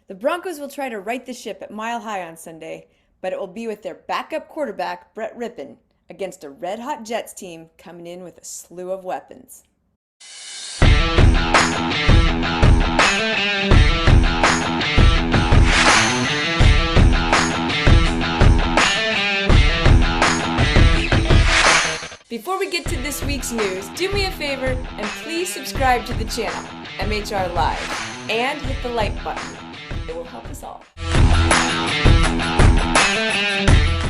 The Broncos will try to right the ship at Mile High on Sunday, but it will be with their backup quarterback, Brett Rippon, against a red-hot Jets team coming in with a slew of weapons. Before we get to this week's news, do me a favor and please subscribe to the channel, MHR Live, and hit the like button. It will help us all.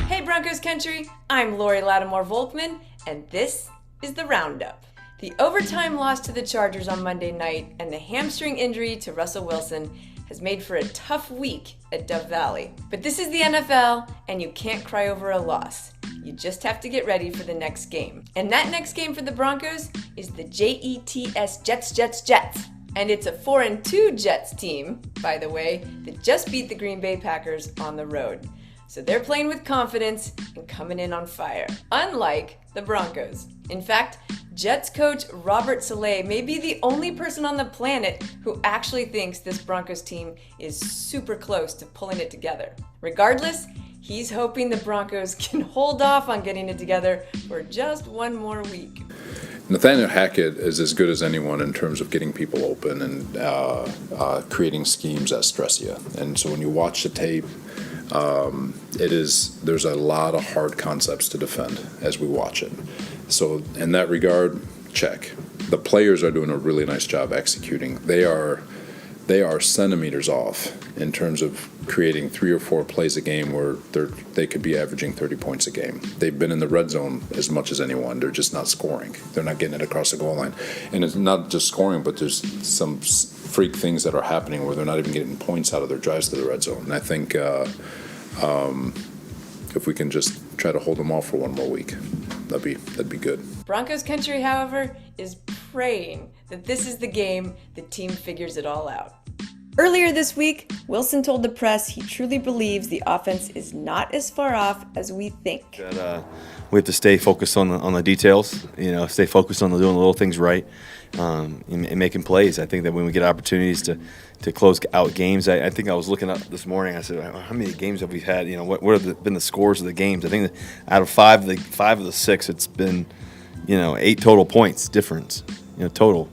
Hey Broncos country, I'm Lori Lattimore-Volkman, and this is the Roundup. The overtime loss to the Chargers on Monday night and the hamstring injury to Russell Wilson has made for a tough week at Dove Valley. But this is the NFL, and you can't cry over a loss. You just have to get ready for the next game. And that next game for the Broncos is the Jets, Jets. And it's a 4-2 Jets team, by the way, that just beat the Green Bay Packers on the road. So they're playing with confidence and coming in on fire, unlike the Broncos. In fact, Jets coach Robert Saleh may be the only person on the planet who actually thinks this Broncos team is super close to pulling it together. Regardless, he's hoping the Broncos can hold off on getting it together for just one more week. Nathaniel Hackett is as good as anyone in terms of getting people open and creating schemes that stress you. And so when you watch the tape, there's a lot of hard concepts to defend as we watch it. So in that regard, check. The players are doing a really nice job executing. They are centimeters off in terms of creating 3 or 4 plays a game where they could be averaging 30 points a game. They've been in the red zone as much as anyone. They're just not scoring. They're not getting it across the goal line. And it's not just scoring, but there's some freak things that are happening where they're not even getting points out of their drives to the red zone. And I think if we can just try to hold them off for one more week, that'd be good. Broncos country, however, is praying that this is the game the team figures it all out. Earlier this week, Wilson told the press he truly believes the offense is not as far off as we think. We have to stay focused on the details, stay focused on doing the little things right, and making plays. I think that when we get opportunities to close out games, I think I was looking up this morning. I said, how many games have we had? What have been the scores of the games? I think that out of five of the 6, it's been 8 total points difference, total.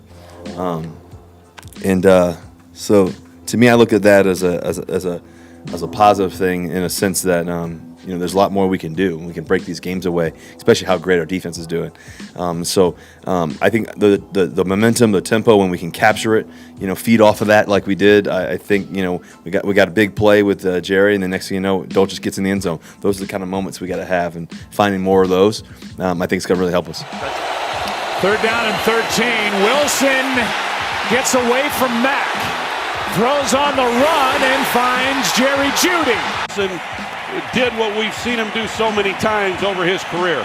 So to me, I look at that as a positive thing in a sense that there's a lot more we can do. We can break these games away, especially how great our defense is doing. I think the momentum, the tempo, when we can capture it, feed off of that like we did. I think we got a big play with Jerry, and the next thing you know, Dolchich gets in the end zone. Those are the kind of moments we got to have, and finding more of those, I think it's going to really help us. 3rd down and 13. Wilson gets away from Mack. Throws on the run and finds Jerry Jeudy. Did what we've seen him do so many times over his career.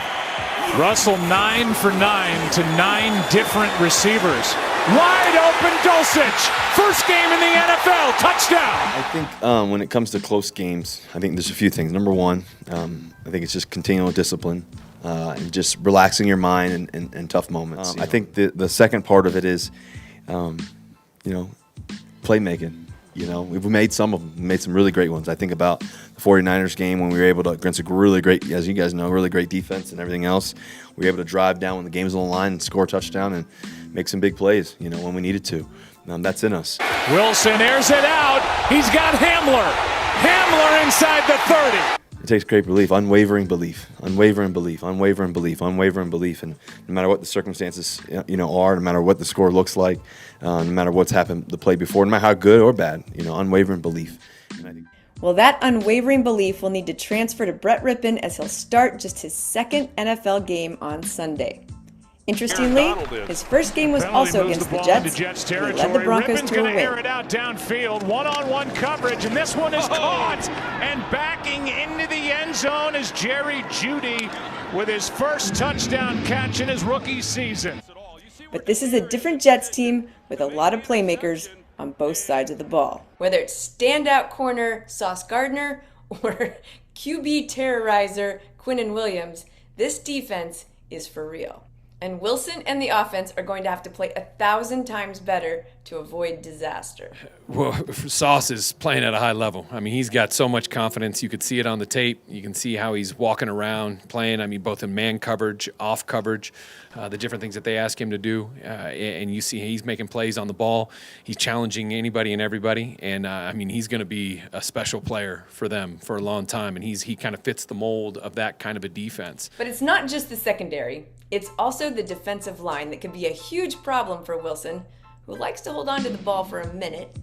Russell 9 for 9 to 9 different receivers. Wide open Dulcich. First game in the NFL. Touchdown. I think when it comes to close games, I think there's a few things. Number one, I think it's just continual discipline and just relaxing your mind in tough moments. I think the second part of it is, playmaking. We've made some of them. We made some really great ones. I think about the 49ers game when we were able to, against a really great, as you guys know, really great defense and everything else. We were able to drive down when the game was on the line and score a touchdown and make some big plays, when we needed to. That's in us. Wilson airs it out. He's got Hamler. Hamler inside the 30. It takes great belief, unwavering belief, and no matter what the circumstances, are, no matter what the score looks like, no matter what's happened the play before, no matter how good or bad, unwavering belief. Well, that unwavering belief will need to transfer to Brett Rippon as he'll start just his 2nd NFL game on Sunday. Interestingly, his first game was also against the Jets, and he led the Broncos to a win. Air it out downfield, one-on-one coverage, and this one is caught. And backing into the end zone is Jerry Jeudy with his first touchdown catch in his rookie season. But this is a different Jets team with a lot of playmakers on both sides of the ball. Whether it's standout corner Sauce Gardner or QB terrorizer Quinnen Williams, this defense is for real. And Wilson and the offense are going to have to play 1,000 times better to avoid disaster. Well, Sauce is playing at a high level. I mean, he's got so much confidence. You could see it on the tape. You can see how he's walking around playing. I mean, both in man coverage, off coverage, the different things that they ask him to do. And you see he's making plays on the ball. He's challenging anybody and everybody. And, I mean, he's going to be a special player for them for a long time. And he kind of fits the mold of that kind of a defense. But it's not just the secondary. It's also the defensive line that could be a huge problem for Wilson, who likes to hold on to the ball for a minute,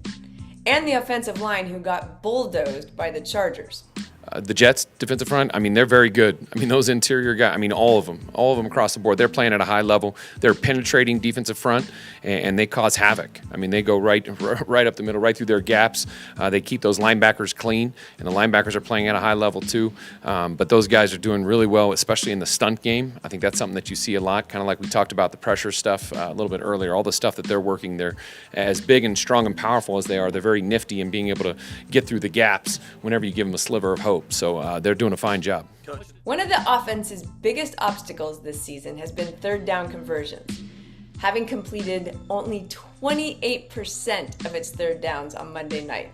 and the offensive line, who got bulldozed by the Chargers. The Jets' defensive front, I mean, they're very good. I mean, those interior guys, I mean, all of them across the board. They're playing at a high level. They're penetrating defensive front, and they cause havoc. I mean, they go right up the middle, right through their gaps. They keep those linebackers clean, and the linebackers are playing at a high level too. But those guys are doing really well, especially in the stunt game. I think that's something that you see a lot, kind of like we talked about the pressure stuff a little bit earlier. All the stuff that they're working, they're as big and strong and powerful as they are. They're very nifty in being able to get through the gaps whenever you give them a sliver of hope. So they're doing a fine job. One of the offense's biggest obstacles this season has been third down conversions, having completed only 28% of its third downs on Monday night.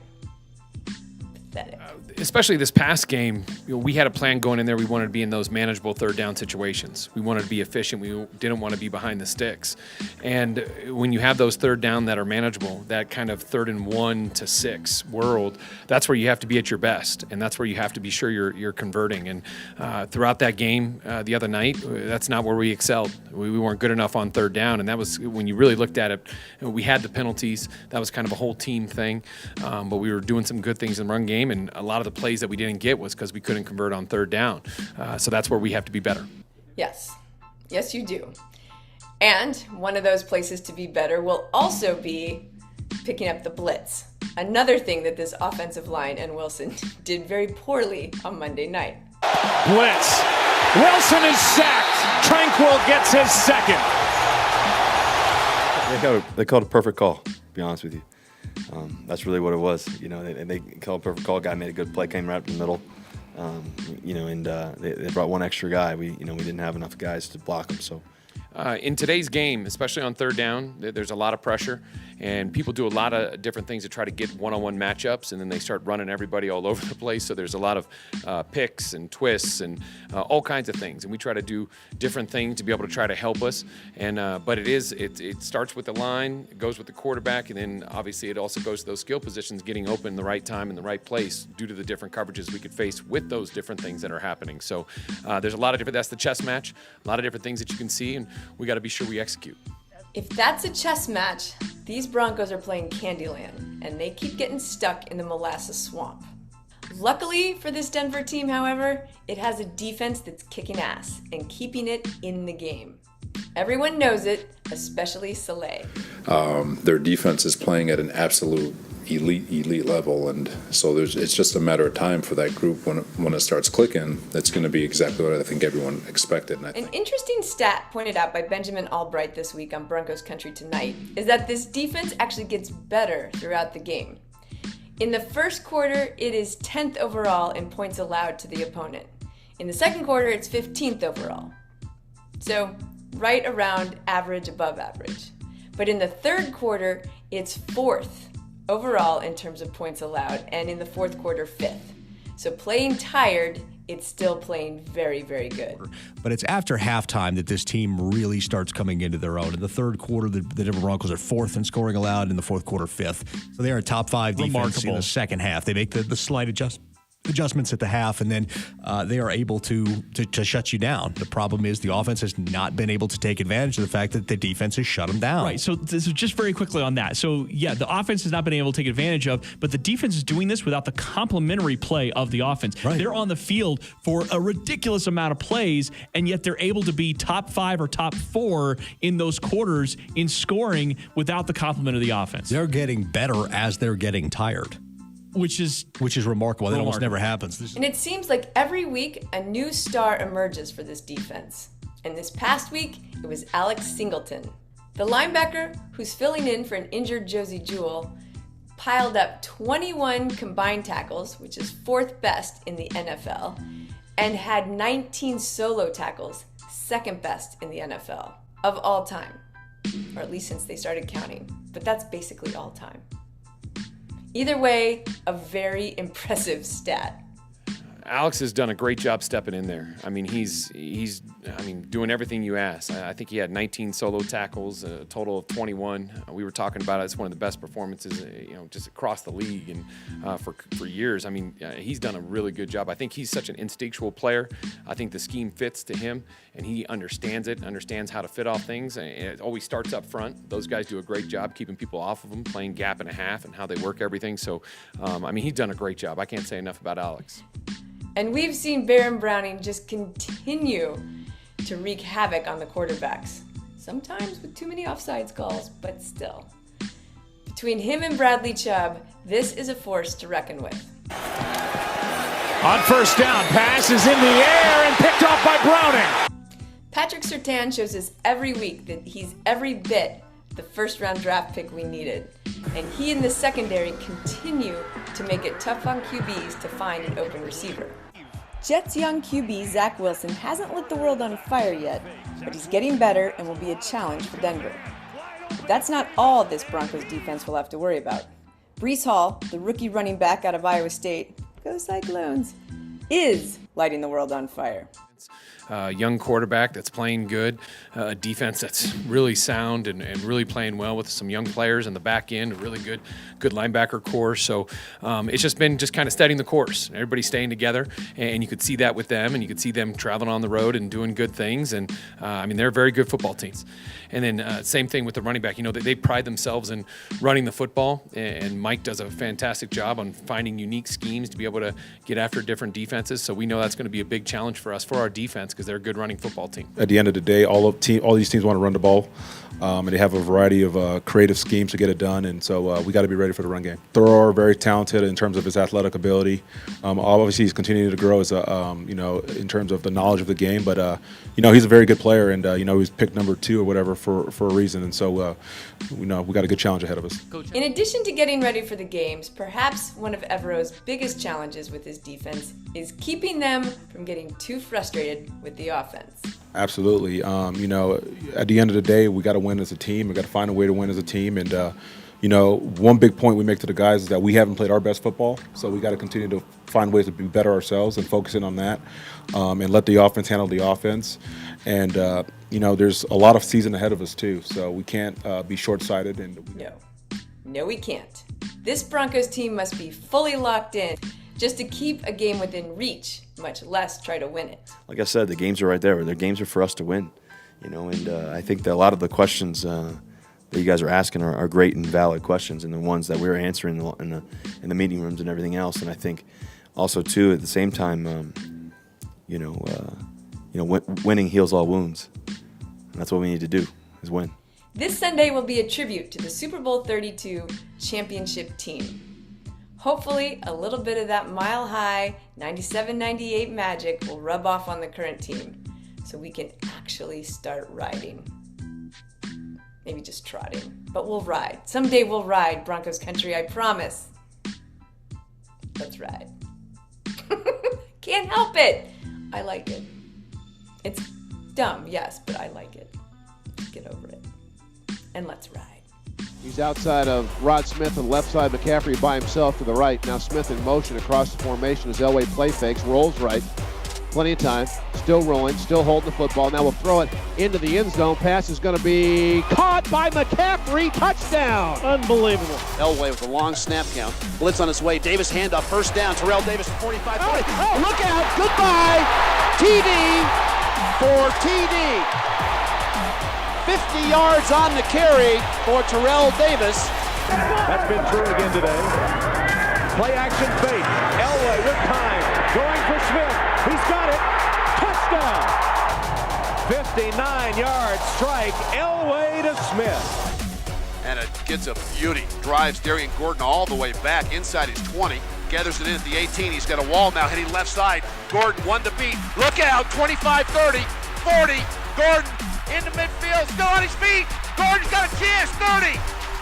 Pathetic. Especially this past game, we had a plan going in there. We wanted to be in those manageable third down situations. We wanted to be efficient. We didn't want to be behind the sticks. And when you have those third down that are manageable, that kind of 3rd and 1 to 6 world, that's where you have to be at your best, and that's where you have to be sure you're converting. And throughout that game the other night, that's not where we excelled. We weren't good enough on third down, and that was when you really looked at it. We had the penalties. That was kind of a whole team thing, but we were doing some good things in the run game, and a lot of the plays that we didn't get was because we couldn't convert on third down. So that's where we have to be better. Yes, you do. And one of those places to be better will also be picking up the blitz. Another thing that this offensive line and Wilson did very poorly on Monday night. Blitz. Wilson is sacked. Tranquil gets his second. They called a perfect call, to be honest with you. That's really what it was. They called a perfect call. Guy made a good play, came right up the middle. And they brought one extra guy. We didn't have enough guys to block him. So, in today's game, especially on third down, there's a lot of pressure, and people do a lot of different things to try to get one-on-one matchups, and then they start running everybody all over the place. So there's a lot of picks and twists and all kinds of things, and we try to do different things to be able to try to help us. And but it starts with the line, it goes with the quarterback, and then obviously it also goes to those skill positions getting open the right time in the right place due to the different coverages we could face with those different things that are happening. So there's a lot of different. That's the chess match. A lot of different things that you can see, and we got to be sure we execute. If that's a chess match, these Broncos are playing Candyland, and they keep getting stuck in the molasses swamp. Luckily for this Denver team, however, it has a defense that's kicking ass and keeping it in the game. Everyone knows it, especially Saleh. Their defense is playing at an absolute elite level, and so it's just a matter of time for that group when it starts clicking. That's going to be exactly what I think everyone expected. And An interesting stat pointed out by Benjamin Albright this week on Broncos Country Tonight is that this defense actually gets better throughout the game. In the first quarter, it is 10th overall in points allowed to the opponent. In the second quarter, it's 15th overall. So right around average, above average. But in the third quarter, it's 4th overall in terms of points allowed, and in the fourth quarter, 5th. So playing tired, it's still playing very, very good. But it's after halftime that this team really starts coming into their own. In the third quarter, the Denver Broncos are 4th in scoring allowed, in the fourth quarter, 5th. So they are a top 5 defense in the second half. They make the slight adjustments at the half, and then they are able to shut you down. The problem is the offense has not been able to take advantage of the fact that the defense has shut them down. Right, so this is just very quickly on that. So, yeah, the offense has not been able to take advantage of, but the defense is doing this without the complementary play of the offense. Right. They're on the field for a ridiculous amount of plays, and yet they're able to be top 5 or top 4 in those quarters in scoring without the complement of the offense. They're getting better as they're getting tired. Which is remarkable. That almost never happens. And it seems like every week a new star emerges for this defense. And this past week, it was Alex Singleton. The linebacker, who's filling in for an injured Josie Jewell, piled up 21 combined tackles, which is 4th best in the NFL, and had 19 solo tackles, 2nd best in the NFL. of all time, or at least since they started counting, but that's basically all time. Either way, a very impressive stat. Alex has done a great job stepping in there. I mean, he's doing everything you ask. I think he had 19 solo tackles, a total of 21. We were talking about it. It's one of the best performances, just across the league and for years. I mean, he's done a really good job. I think he's such an instinctual player. I think the scheme fits to him, and he understands it, understands how to fit off things. And it always starts up front. Those guys do a great job keeping people off of him, playing gap and a half, and how they work everything. So, he's done a great job. I can't say enough about Alex. And we've seen Baron Browning just continue to wreak havoc on the quarterbacks. Sometimes with too many offsides calls, but still. Between him and Bradley Chubb, this is a force to reckon with. On first down, pass is in the air and picked off by Browning. Patrick Surtain shows us every week that he's every bit the first-round draft pick we needed. And he and the secondary continue to make it tough on QBs to find an open receiver. Jets' young QB, Zach Wilson, hasn't lit the world on fire yet, but he's getting better and will be a challenge for Denver. But that's not all this Broncos defense will have to worry about. Breece Hall, the rookie running back out of Iowa State, go Cyclones, is lighting the world on fire. Young quarterback that's playing good, a defense that's really sound and really playing well with some young players in the back end, a really good linebacker core. So it's just been kind of steadying the course. Everybody's staying together, and you could see that with them, and you could see them traveling on the road and doing good things. And they're a very good football team. And then same thing with the running back. They pride themselves in running the football, and Mike does a fantastic job on finding unique schemes to be able to get after different defenses. So we know that's going to be a big challenge for us, for our defense, because they're a good running football team. At the end of the day, all these teams want to run the ball, and they have a variety of creative schemes to get it done. And so we got to be ready for the run game. Thor, very talented in terms of his athletic ability. Obviously, he's continuing to grow as in terms of the knowledge of the game. But he's a very good player, and he's picked number 2 or whatever for a reason. And so we got a good challenge ahead of us. In addition to getting ready for the games, perhaps one of Evero's biggest challenges with his defense is keeping them from getting too frustrated with the offense. Absolutely. At the end of the day, we got to win as a team. We got to find a way to win as a team. And, one big point we make to the guys is that we haven't played our best football. So we got to continue to find ways to be better ourselves and focus in on that, and let the offense handle the offense. And, there's a lot of season ahead of us, too. So we can't be short-sighted. No, we can't. This Broncos team must be fully locked in just to keep a game within reach, much less try to win it. Like I said, the games are right there. The games are for us to win, and I think that a lot of the questions that you guys are asking are great and valid questions, and the ones that we're answering in the meeting rooms and everything else. And I think also, too, at the same time, winning heals all wounds. And that's what we need to do, is win. This Sunday will be a tribute to the Super Bowl 32 championship team. Hopefully, a little bit of that mile-high 97-98 magic will rub off on the current team so we can actually start riding. Maybe just trotting, but we'll ride. Someday we'll ride, Broncos country, I promise. Let's ride. Can't help it. I like it. It's dumb, yes, but I like it. Get over it. And let's ride. He's outside of Rod Smith on the left side, McCaffrey by himself to the right. Now Smith in motion across the formation as Elway play fakes, rolls right. Plenty of time, still rolling, still holding the football. Now we'll throw it into the end zone. Pass is going to be caught by McCaffrey. Touchdown! Unbelievable. Elway with a long snap count. Blitz on his way. Davis handoff, first down. Terrell Davis at 45. Look out! Goodbye! TD for TD. 50 yards on the carry for Terrell Davis. That's been true again today. Play action fake. Elway with time. Going for Smith. He's got it. Touchdown. 59-yard strike. Elway to Smith. And it gets a beauty. Drives Darian Gordon all the way back inside his 20. Gathers it in at the 18. He's got a wall now hitting left side. Gordon one to beat. Look out. 25, 30, 40. Gordon into midfield, still on his feet. Gordon's got a chance. 30,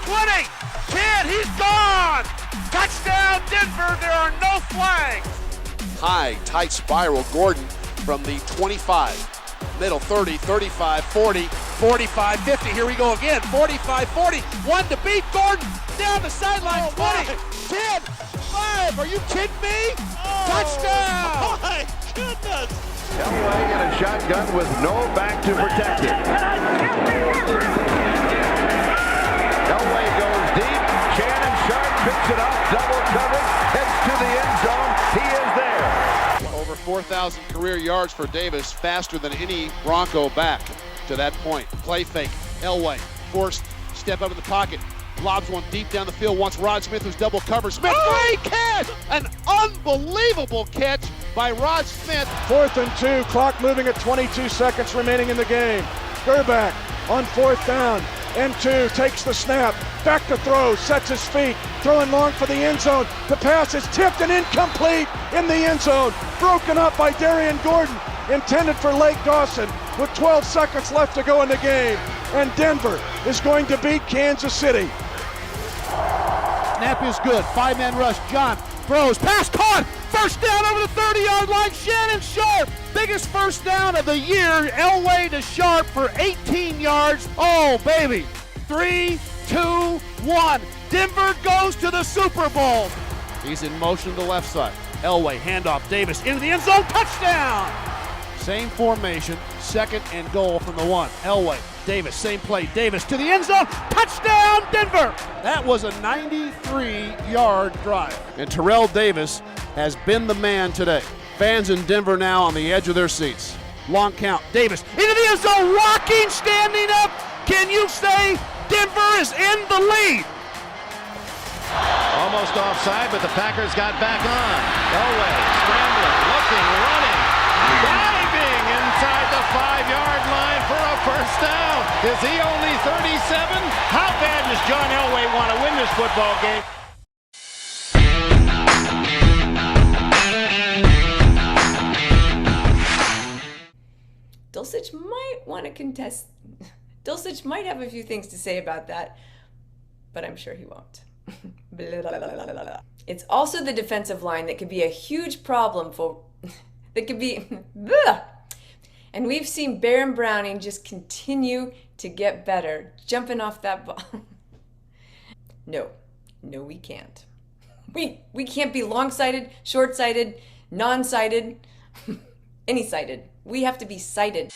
20, 10. He's gone. Touchdown, Denver. There are no flags. High, tight spiral. Gordon from the 25. Middle, 30, 35, 40. 45, 50, here we go again. 45, 40, one to beat. Gordon down the sideline. 20, 10, 5. Are you kidding me? Touchdown! Oh my goodness! Elway in a shotgun with no back to protect it. Elway goes deep. Shannon Sharp picks it up. Double coverage. Heads to the end zone. He is there. Over 4,000 career yards for Davis, faster than any Bronco back to that point. Play fake. Elway forced step up in the pocket. Lobs one deep down the field. Wants Rod Smith, who's double covered. Smith, great catch! An unbelievable catch by Rod Smith. 4th and 2, clock moving at 22 seconds remaining in the game. Gerback on 4th down and 2, takes the snap, back to throw, sets his feet, throwing long for the end zone. The pass is tipped and incomplete in the end zone. Broken up by Darian Gordon, intended for Lake Dawson with 12 seconds left to go in the game. And Denver is going to beat Kansas City. Snap is good. 5-man rush. John throws. Pass caught. First down over the 30-yard line. Shannon Sharp. Biggest first down of the year. Elway to Sharp for 18 yards. Oh, baby. 3, 2, 1. Denver goes to the Super Bowl. He's in motion to the left side. Elway, handoff. Davis into the end zone. Touchdown. Same formation. 2nd and goal from the 1. Elway. Davis, same play. Davis to the end zone. Touchdown, Denver! That was a 93-yard drive. And Terrell Davis has been the man today. Fans in Denver now on the edge of their seats. Long count. Davis into the end zone. Rocking, standing up. Can you say Denver is in the lead? Almost offside, but the Packers got back on. Elway scrambling, looking, running, diving inside the 5-yard line for a first down. Is he only 37? How bad does John Elway want to win this football game? Dulcich might want to contest. Dulcich might have a few things to say about that, but I'm sure he won't. It's also the defensive line that could be a huge problem for. That could be. And we've seen Baron Browning just continue to get better, jumping off that ball. No, we can't. We can't be long-sighted, short-sighted, non-sighted, any-sighted. We have to be sighted.